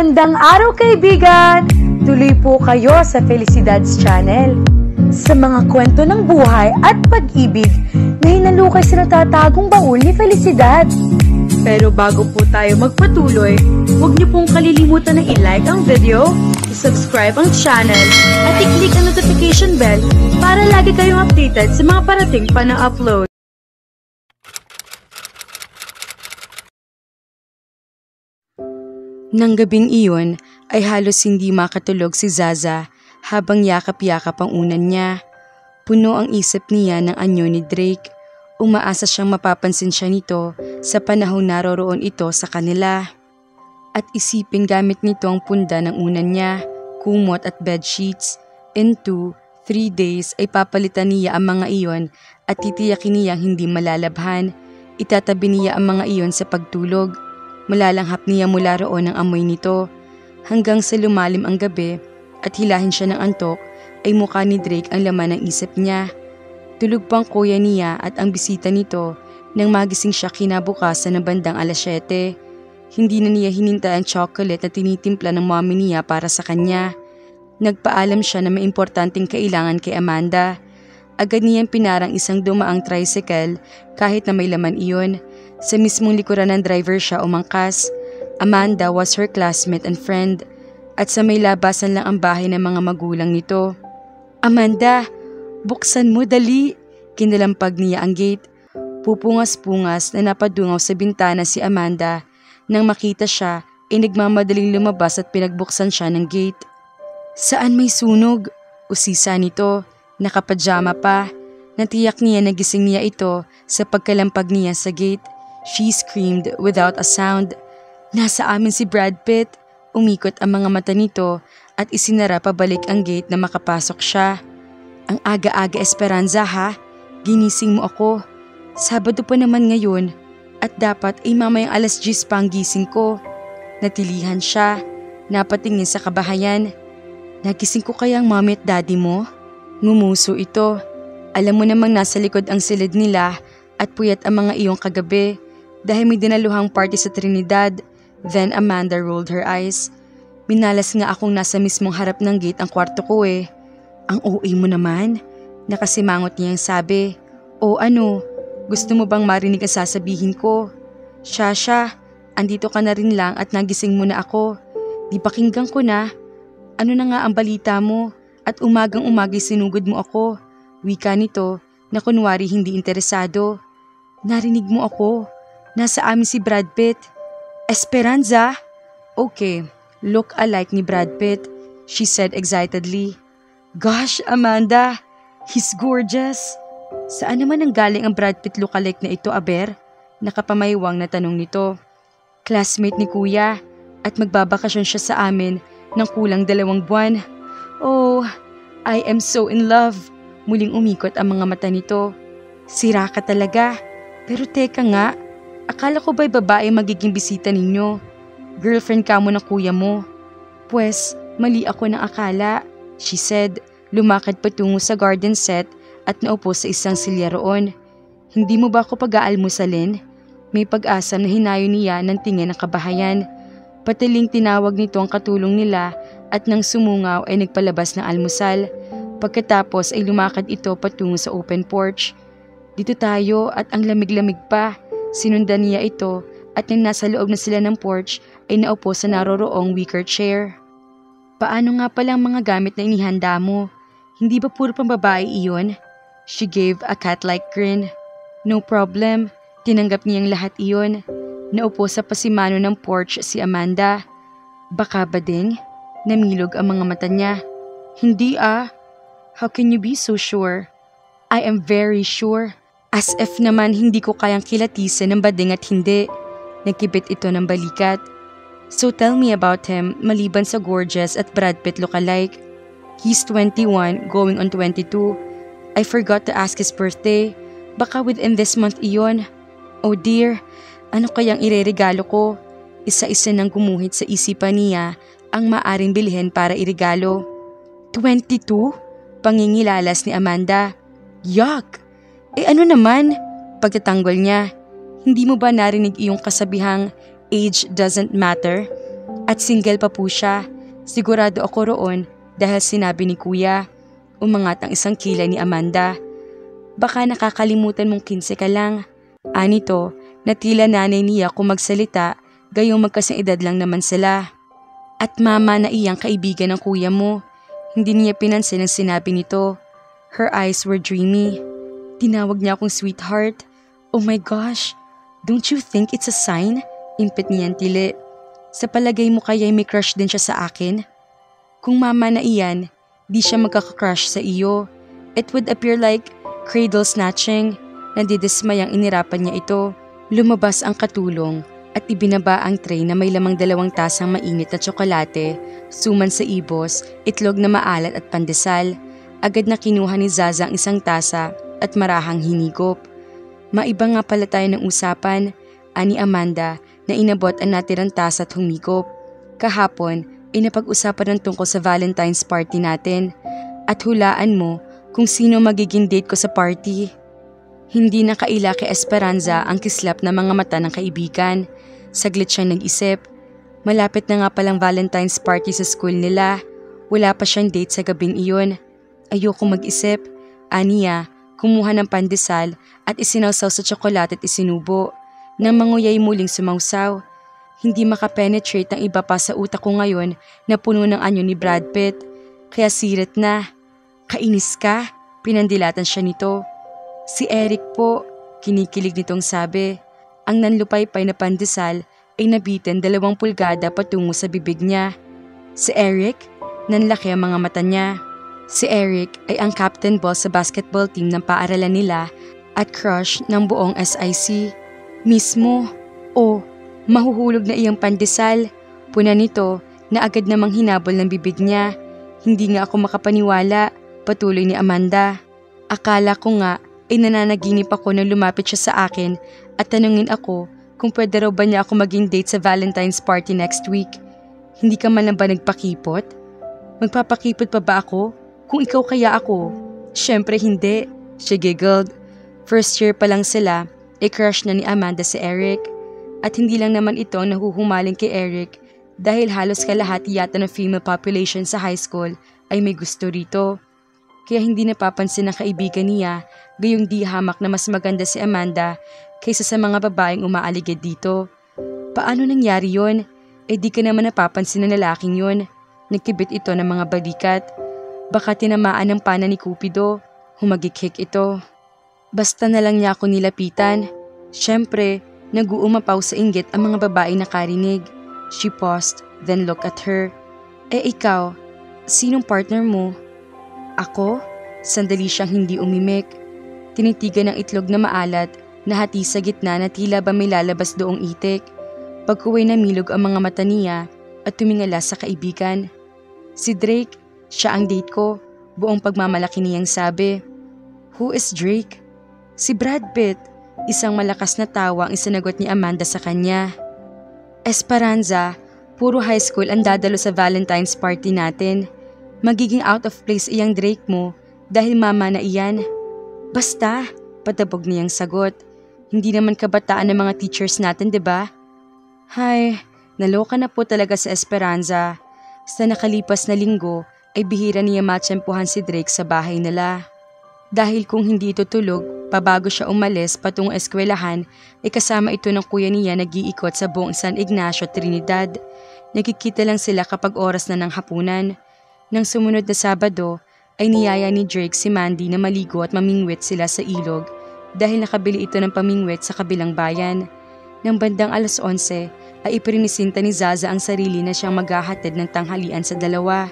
Magandang araw kaibigan! Tuloy po kayo sa Felicidad's Channel. Sa mga kwento ng buhay at pag-ibig na hinalukay sa natatagong baul ni Felicidad. Pero bago po tayo magpatuloy, huwag niyo pong kalilimutan na i-like ang video, i-subscribe ang channel, at i-click ang notification bell para lagi kayong updated sa mga parating pa na upload. Nang gabing iyon ay halos hindi makatulog si Zaza habang yakap-yakap ang unan niya. Puno ang isip niya ng anyo ni Drake. Umaasa siyang mapapansin siya nito sa panahong naroroon ito sa kanila. At isipin gamit nito ang punda ng unan niya, kumot at bedsheets. In 2-3 days ay papalitan niya ang mga iyon at titiyakin niyang hindi malalabhan. Itatabi niya ang mga iyon sa pagtulog. Malalanghap niya mula roon ang amoy nito. Hanggang sa lumalim ang gabi at hilahin siya ng antok ay mukha ni Drake ang laman ng isip niya. Tulog pang kuya niya at ang bisita nito nang magising siya kinabukasan ng bandang 7:00. Hindi na niya hinintay ang chocolate na tinitimpla ng mommy niya para sa kanya. Nagpaalam siya na may importanteng kailangan kay Amanda. Agad niyang pinarang isang dumaang tricycle kahit na may laman iyon. Sa mismong likuran ng driver siya umangkas. Amanda was her classmate and friend at sa may labasan lang ang bahay ng mga magulang nito. Amanda, buksan mo dali! Kinalampag niya ang gate. Pupungas-pungas na napadungaw sa bintana si Amanda. Nang makita siya, ay nagmamadaling lumabas at pinagbuksan siya ng gate. Saan may sunog? Usisa nito. Nakapajama pa. Natiyak niya na gising niya ito sa pagkalampag niya sa gate. She screamed without a sound. Nasa amin si Brad Pitt. Umikot ang mga mata nito at isinara pabalik ang gate na makapasok siya. Ang aga-aga Esperanza ha? Ginising mo ako. Sabado pa naman ngayon at dapat ay mamayang 10:00 pa ang gising ko. Natilihan siya. Napatingin sa kabahayan. Nagising ko kaya ang mommy at daddy mo? Ngumuso ito. Alam mo namang nasa likod ang silid nila at puyat ang mga iyong kagabi dahil may dinaluhang party sa Trinidad. Then Amanda rolled her eyes. Minalas nga akong nasa mismong harap ng gate ang kwarto ko eh. Ang OA mo naman. Nakasimangot niya yung sabi. O ano, gusto mo bang marinig ang sasabihin ko? Shasha, andito ka na rin lang at nagising mo na ako. Di pakinggan ko na. Ano na nga ang balita mo? At umagang-umagay sinugod mo ako. Wika nito na kunwari hindi interesado. Narinig mo ako. Nasa amin si Brad Pitt. Esperanza? Okay, look alike ni Brad Pitt, she said excitedly. Gosh, Amanda, he's gorgeous. Saan naman ang galing ang Brad Pitt lookalike na ito, Aber? Nakapamaywang na tanong nito. Classmate ni Kuya at magbabakasyon siya sa amin ng kulang 2 buwan. Oh, I am so in love. Muling umikot ang mga mata nito. Sira ka talaga. Pero teka nga, akala ko ba'y babae magiging bisita ninyo? Girlfriend ka mo ng kuya mo. Pwes, mali ako ng akala, she said. Lumakad patungo sa garden set at naupo sa isang silya roon. Hindi mo ba ako pag-aalmusalin? May pag-asam na hinayo niya ng tingin ng kabahayan. Patiling tinawag nito ang katulong nila at nang sumungaw ay nagpalabas ng almusal. Pagkatapos ay lumakad ito patungo sa open porch. Dito tayo at ang lamig-lamig pa. Sinundan niya ito at nang nasa loob na sila ng porch ay naupo sa naroroong wicker chair. Paano nga palang mga gamit na inihanda mo? Hindi ba puro pang babae iyon? She gave a cat-like grin. No problem, tinanggap niyang lahat iyon. Naupo sa pasimano ng porch si Amanda. Baka ba ding? Namilog ang mga mata niya. Hindi ah. How can you be so sure? I am very sure. As if naman hindi ko kayang kilatisin ng bading at hindi. Nagkibit ito ng balikat. So tell me about him maliban sa gorgeous at Brad Pitt lookalike. He's 21 going on 22. I forgot to ask his birthday. Baka within this month iyon. Oh dear, ano kayang ireregalo ko? Isa-isa nang gumuhit sa isipan niya ang maaring bilhin para iregalo. 22? Pangingilalas ni Amanda. Yuck! Ano naman? Pagtatanggol niya, hindi mo ba narinig iyong kasabihang age doesn't matter? At single pa po siya. Sigurado ako roon dahil sinabi ni kuya. Umangat ang isang kilay ni Amanda. Baka nakakalimutan mong 15 ka lang. Anito, na tila nanay niya kung magsalita, gayong magkasing edad lang naman sila. At mama na iyang kaibigan ng kuya mo. Hindi niya pinansin ang sinabi nito. Her eyes were dreamy. Tinawag niya akong sweetheart. Oh my gosh, don't you think it's a sign? Impit niyang tili. Sa palagay mo kaya'y may crush din siya sa akin? Kung mama na iyan, di siya magkaka-crush sa iyo. It would appear like cradle snatching. Nadidismayang inirapan niya ito. Lumabas ang katulong at ibinaba ang tray na may lamang 2 tasang mainit na tsokolate, suman sa ibos, itlog na maalat at pandesal. Agad na kinuha ni Zaza ang isang tasa at marahang hinigop. Maiba nga pala tayo ng usapan, ani Amanda na inabot ang natirang tasa at humigop. Kahapon ay napag-usapan ng tungkol sa Valentine's party natin at hulaan mo kung sino magiging date ko sa party. Hindi nakaila kay Esperanza ang kislap na mga mata ng kaibigan. Saglit siyang nag-isip. Malapit na nga palang Valentine's party sa school nila. Wala pa siyang date sa gabing iyon. Ayoko mag-isip. Aniya, kumuha ng pandesal at isinawsaw sa tsokolate at isinubo. Nang manguyay muling sumawsaw. Hindi makapenetrate ang iba pa sa utak ko ngayon na puno ng anyo ni Brad Pitt. Kaya sirit na. Kainis ka? Pinandilatan siya nito. Si Eric po, kinikilig nitong sabi. Ang nanlupaypay na pandesal ay nabitin 2 pulgada patungo sa bibig niya. Si Eric? Nanlaki ang mga mata niya. Si Eric ay ang captain boss sa basketball team ng paaralan nila at crush ng buong SIC. Mismo, mahuhulog na iyang pandesal. Puna nito na agad namang hinabol ng bibig niya. Hindi nga ako makapaniwala, patuloy ni Amanda. Akala ko nga ay nananaginip ako nang lumapit siya sa akin at tanungin ako kung pwede raw ba niya ako maging date sa Valentine's party next week. Hindi ka man lang ba nagpakipot? Magpapakipot pa ba ako? Kung ikaw kaya ako? Siyempre hindi, she giggled. First year pa lang sila, crush na ni Amanda si Eric. At hindi lang naman ito ang nahuhumaling kay Eric dahil halos kalahati yata ng female population sa high school ay may gusto rito. Kaya hindi napapansin ng kaibigan niya gayong di hamak na mas maganda si Amanda kaysa sa mga babaeng umaaligid dito. Paano nangyari yon? Di ka naman napapansin ng lalaking yon. Nagkibit ito ng mga balikat. Baka tinamaan ng pana ni Cupido. Humagikik ito. Basta na lang niya ako nilapitan. Siyempre, nag-uumapaw sa inggit ang mga babaeng nakarinig. She paused, then looked at her. Ikaw, sinong partner mo? Ako? Sandali siyang hindi umimik. Tinitigan ng itlog na maalat na hati sa gitna na tila ba may lalabas doong itik. Pagkuway na milog ang mga mata niya at tumingala sa kaibigan. Si Drake, siya ang date ko, buong pagmamalaki niyang sabi. Who is Drake? Si Brad Pitt. Isang malakas na tawa ang isinagot ni Amanda sa kanya. Esperanza, puro high school ang dadalo sa Valentine's party natin. Magiging out of place iyang Drake mo dahil mama na iyan. Basta, patabog niyang sagot. Hindi naman kabataan ng mga teachers natin, 'di ba? Hay, naloka na po talaga sa Esperanza. Sa nakalipas na linggo ay bihira niya matsempuhan si Drake sa bahay nila. Dahil kung hindi ito tulog, pabago siya umalis patungong eskwelahan ay kasama ito ng kuya niya nag-iikot sa buong San Ignacio, Trinidad. Nagkikita lang sila kapag oras na ng hapunan. Nang sumunod na Sabado ay niyaya ni Drake si Mandy na maligo at mamingwit sila sa ilog dahil nakabili ito ng pamingwit sa kabilang bayan. Nang bandang 11:00 ay ipinisinta ni Zaza ang sarili na siyang maghahatid ng tanghalian sa dalawa.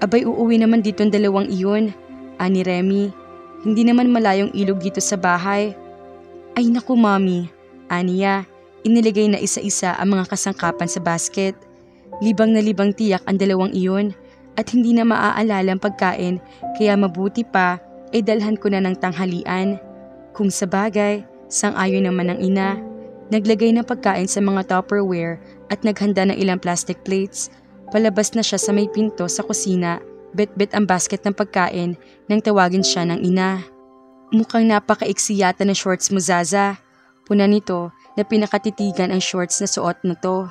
Abay uuwi naman dito ang dalawang iyon, ani Remy. Hindi naman malayong ilog dito sa bahay. Ay naku mami, aniya, iniligay na isa-isa ang mga kasangkapan sa basket. Libang na libang tiyak ang dalawang iyon. At hindi na maaalala ang pagkain kaya mabuti pa ay dalhan ko na ng tanghalian. Kung sa bagay, sang-ayon naman ang ina. Naglagay ng pagkain sa mga Tupperware at naghanda ng ilang plastic plates. Palabas na siya sa may pinto sa kusina, bet-bet ang basket ng pagkain nang tawagin siya ng ina. Mukhang napakaiksi yata na shorts mo, Zaza. Puna nito na pinakatitigan ang shorts na suot na to.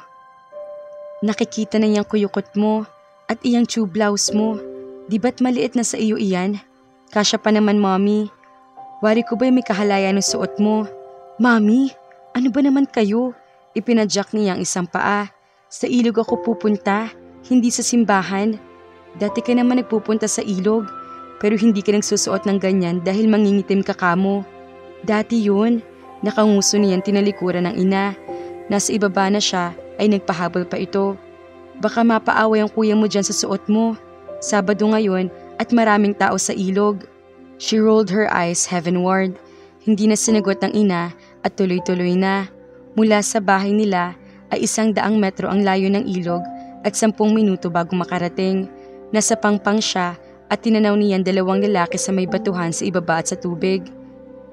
Nakikita na niyang kuyukot mo at iyang tube blouse mo. Di ba't maliit na sa iyo iyan? Kasya pa naman, Mommy. Wari ko ba'y may kahalaya ng suot mo? Mommy, ano ba naman kayo? Ipinadyak niya ang isang paa. Sa ilog ako pupunta, hindi sa simbahan. Dati ka naman nagpupunta sa ilog, pero hindi ka nagsusuot ng ganyan dahil mangingitim ka kamo. Dati yun, nakanguso niyan tinalikuran ng ina. Nasa ibaba na siya ay nagpahabol pa ito. Baka mapaaway ang kuya mo dyan sa suot mo. Sabado ngayon at maraming tao sa ilog. She rolled her eyes heavenward. Hindi na sinagot ng ina at tuloy-tuloy na. Mula sa bahay nila ay 100 metro ang layo ng ilog at 10 minuto bago makarating. Nasa pangpang siya at tinanaw niyan 2 lalaki sa may batuhan sa ibaba at sa tubig.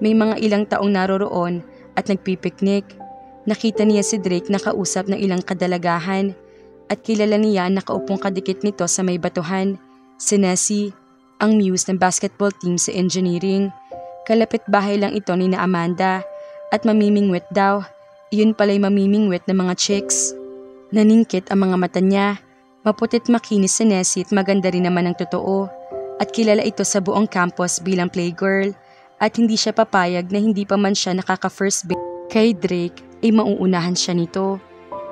May mga ilang taong naroroon at nagpipiknik. Nakita niya si Drake na kausap ng ilang kadalagahan at kilala niya na nakaupong kadikit nito sa may batuhan. Si Nessie, ang muse ng basketball team sa engineering. Kalapit bahay lang ito ni na Amanda at mamimingwit daw. Iyon pala'y mamimingwit ng mga chicks. Naningkit ang mga mata niya. Maputit makinis si Nessie at maganda rin naman ang totoo. At kilala ito sa buong campus bilang playgirl. At hindi siya papayag na hindi pa man siya nakaka-first base kay Drake ay mauunahan siya nito.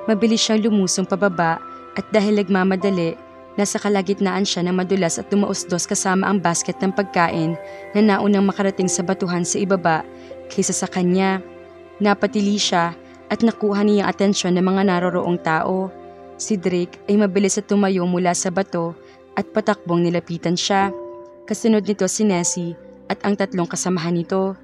Mabilis siyang lumusong pababa at dahil nagmamadali, nasa kalagitnaan siya na madulas at tumausdos kasama ang basket ng pagkain na naunang makarating sa batuhan sa ibaba kaysa sa kanya. Napatili siya at nakuha niya ang atensyon ng mga naroroong tao. Si Drake ay mabilis at tumayo mula sa bato at patakbong nilapitan siya. Kasunod nito si Nessie at ang 3 kasamahan nito.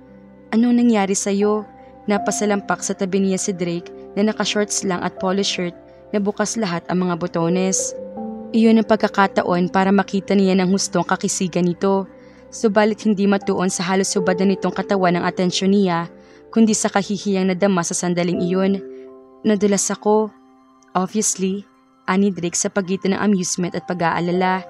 Anong nangyari sa'yo? Napasalampak sa tabi niya si Drake na naka-shorts lang at polo shirt na bukas lahat ang mga botones. Iyon ang pagkakataon para makita niya ng hustong kakisigan nito. Subalit hindi matuon sa halos subad na nitong katawan ng atensyon niya, kundi sa kahihiyang nadama sa sandaling iyon. Nadulas ako. Obviously, ani Drake sa pagitan ng amusement at pag-aalala.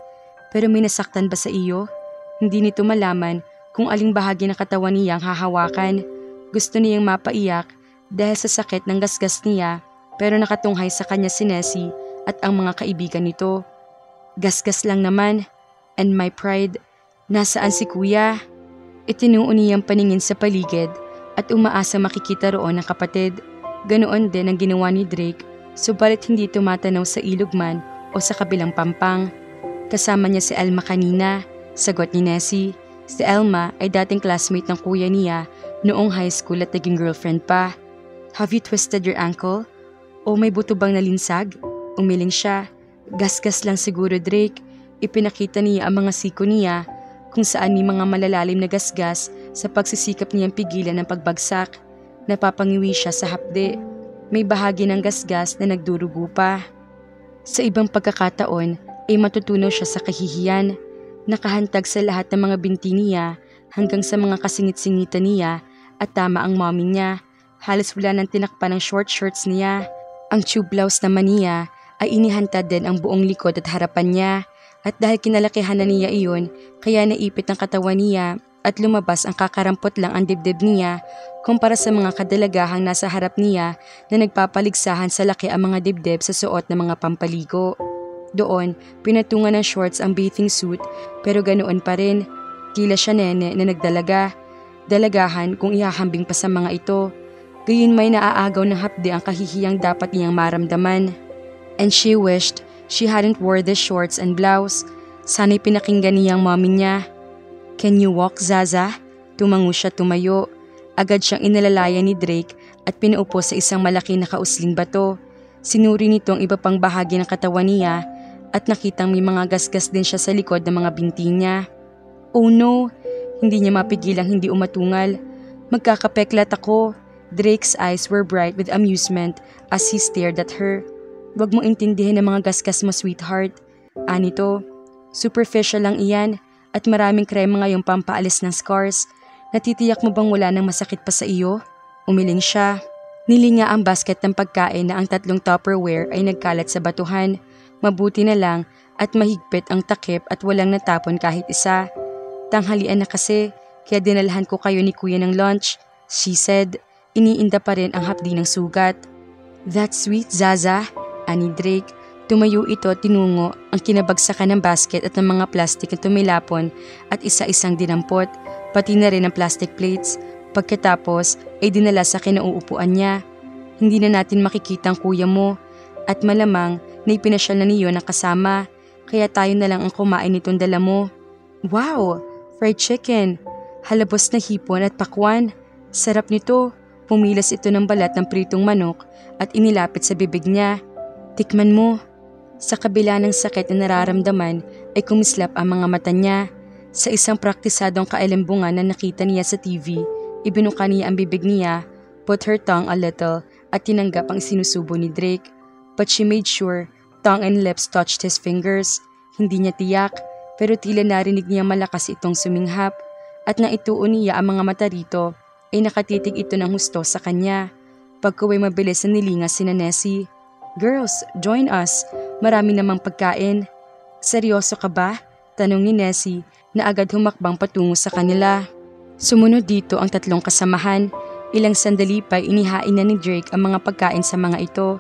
Pero may nasaktan ba sa iyo? Hindi nito malaman kung aling bahagi ng katawan niya ang hahawakan. Gusto niyang mapaiyak dahil sa sakit ng gasgas niya, pero nakatunghay sa kanya si Nessie at ang mga kaibigan nito. Gasgas lang naman. And my pride. Nasaan si kuya? Itinuon niyang paningin sa paligid at umaasa makikita roon ang kapatid. Ganoon din ang ginawa ni Drake, subalit hindi tumatanaw sa ilog man o sa kabilang pampang. Kasama niya si Elma kanina, sagot ni Nessie. Si Elma ay dating classmate ng kuya niya noong high school at naging girlfriend pa. Have you twisted your ankle? O may buto bang nalinsag? Umiling siya. Gasgas lang siguro, Drake. Ipinakita niya ang mga siko niya kung saan may mga malalalim na gasgas sa pagsisikap niyang pigilan ng pagbagsak. Napapangiwi siya sa hapde. May bahagi ng gasgas na nagdurugo pa. Sa ibang pagkakataon ay matutunaw siya sa kahihiyan. Nakahantag sa lahat ng mga binti niya hanggang sa mga kasingit-singitan niya at tama ang mommy niya. Halos wala nang tinakpan ng short shorts niya. Ang tube blouse naman niya ay inihantad din ang buong likod at harapan niya. At dahil kinalakihan na niya iyon, kaya naipit ang katawan niya at lumabas ang kakarampot lang ang dibdib niya kumpara sa mga kadalagahang nasa harap niya na nagpapaligsahan sa laki ang mga dibdib sa suot ng mga pampaligo. Doon, pinatungan ng shorts ang bathing suit pero ganoon pa rin. Tila siya nene na nagdalaga. Dalagahan kung ihahambing pa sa mga ito. Gayon may naaagaw ng hapde ang kahihiyang dapat niyang maramdaman. And she wished she hadn't wore the shorts and blouse. Sana'y pinakinggan niyang mommy niya. Can you walk, Zaza? Tumango siya tumayo. Agad siyang inalalaya ni Drake at pinaupo sa isang malaki na kausling bato. Sinuri nito ang iba pang bahagi ng katawan niya at nakitang may mga gasgas din siya sa likod ng mga binti niya. Oh no! Hindi niya mapigilang hindi umatungal. Magkakapeklat ako. Drake's eyes were bright with amusement as he stared at her. Wag mo intindihin ang mga gasgas mo, sweetheart. Anito, superficial lang iyan at maraming krema ngayong pampaalis ng scars. Natitiyak mo bang wala nang masakit pa sa iyo? Umiling siya. Nilinga ang basket ng pagkain na ang 3 Tupperware ay nagkalat sa batuhan. Mabuti na lang at mahigpit ang takip at walang natapon kahit isa. Tanghalian na kasi, kaya dinalhan ko kayo ni kuya ng lunch, she said. Iniinda pa rin ang hapdi ng sugat. That's sweet, Zaza, ani Drake. Tumayo ito at tinungo ang kinabagsakan ng basket at ng mga plastic na tumilapon at isa-isang dinampot, pati na rin ang plastic plates. Pagkatapos ay dinala sa kinauupuan niya. Hindi na natin makikita ang kuya mo at malamang na ipinasyal na niyo na kasama, kaya tayo na lang ang kumain nitong dala mo. Wow! Fried chicken! Halabos na hipon at pakwan. Sarap nito. Pumilas ito ng balat ng pritong manok at inilapit sa bibig niya. Tikman mo. Sa kabila ng sakit na nararamdaman ay kumislap ang mga mata niya. Sa isang praktisadong kailambungan na nakita niya sa TV, ibinuka niya ang bibig niya, put her tongue a little at tinanggap ang sinusubo ni Drake. But she made sure tongue and lips touched his fingers. Hindi niya tiyak, pero tila narinig niya malakas itong suminghap. At nang ituon niya ang mga mata rito, ay nakatitig ito ng husto sa kanya. Pagkaway mabilis na nilingas sina Nessie. Girls, join us. Marami namang pagkain. Seryoso ka ba? Tanong ni Nessie na agad humakbang patungo sa kanila. Sumunod dito ang tatlong kasamahan. Ilang sandali pa inihain na ni Drake ang mga pagkain sa mga ito.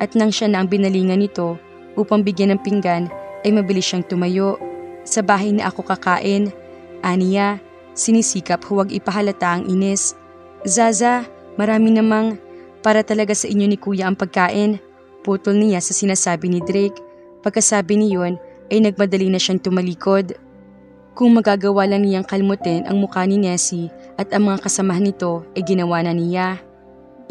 At nang siya na ang binalingan nito upang bigyan ng pinggan ay mabilis siyang tumayo. Sa bahay na ako kakain. Aniya, sinisikap huwag ipahalata ang inis. Zaza, marami namang para talaga sa inyo ni kuya ang pagkain. Putol niya sa sinasabi ni Drake. Pagkasabi niyon ay nagmadali na siyang tumalikod. Kung magagawa lang niyang kalmutin ang mukha ni Nessie at ang mga kasamahan nito ay ginawa na niya.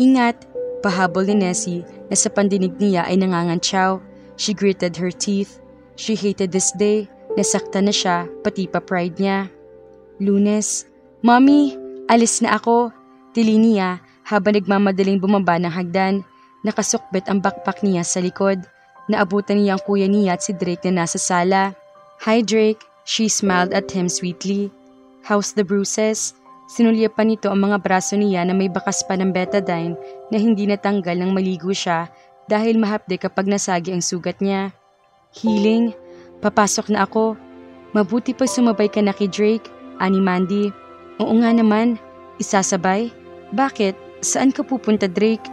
Ingat! Pahabol ni Nessie na sa pandinig niya ay nangangantsaw. She gritted her teeth. She hated this day. Nasaktan na siya pati pa pride niya. Lunes. Mommy, alis na ako. Tili niya habang nagmamadaling bumaba ng hagdan. Nakasukbit ang backpack niya sa likod. Naabutan niya ang kuya niya at si Drake na nasa sala. Hi Drake, she smiled at him sweetly. How's the bruises? Sinulyapan nito ang mga braso niya na may bakas pa ng betadine na hindi natanggal nang maligo siya dahil mahapde kapag nasagi ang sugat niya. Healing? Papasok na ako. Mabuti pa sumabay ka na kay Drake, ani Mandy. Oo nga naman, isasabay. Bakit? Saan ka pupunta Drake?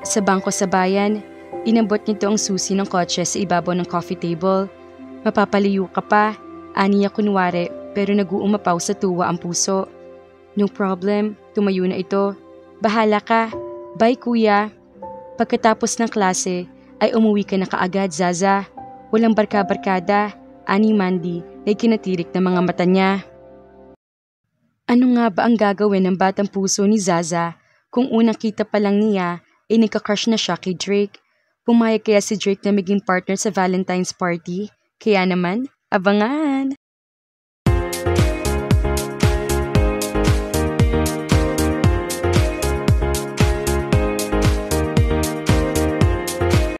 Sa bangko sa bayan, inabot nito ang susi ng kotse sa ibabaw ng coffee table. Mapapaliw ka pa, aniya kunwari pero nag-uumapaw sa tuwa ang puso. No problem, tumayo na ito. Bahala ka. Bye kuya. Pagkatapos ng klase ay umuwi ka na kaagad Zaza. Walang barka-barkada, ani Mandy na kinatirik ng mga mata niya. Ano nga ba ang gagawin ng batang puso ni Zaza kung unang kita pa lang niya ay nagka-crush na siya kay Drake? Pumayag kaya si Drake na maging partner sa Valentine's party? Kaya naman, abangan!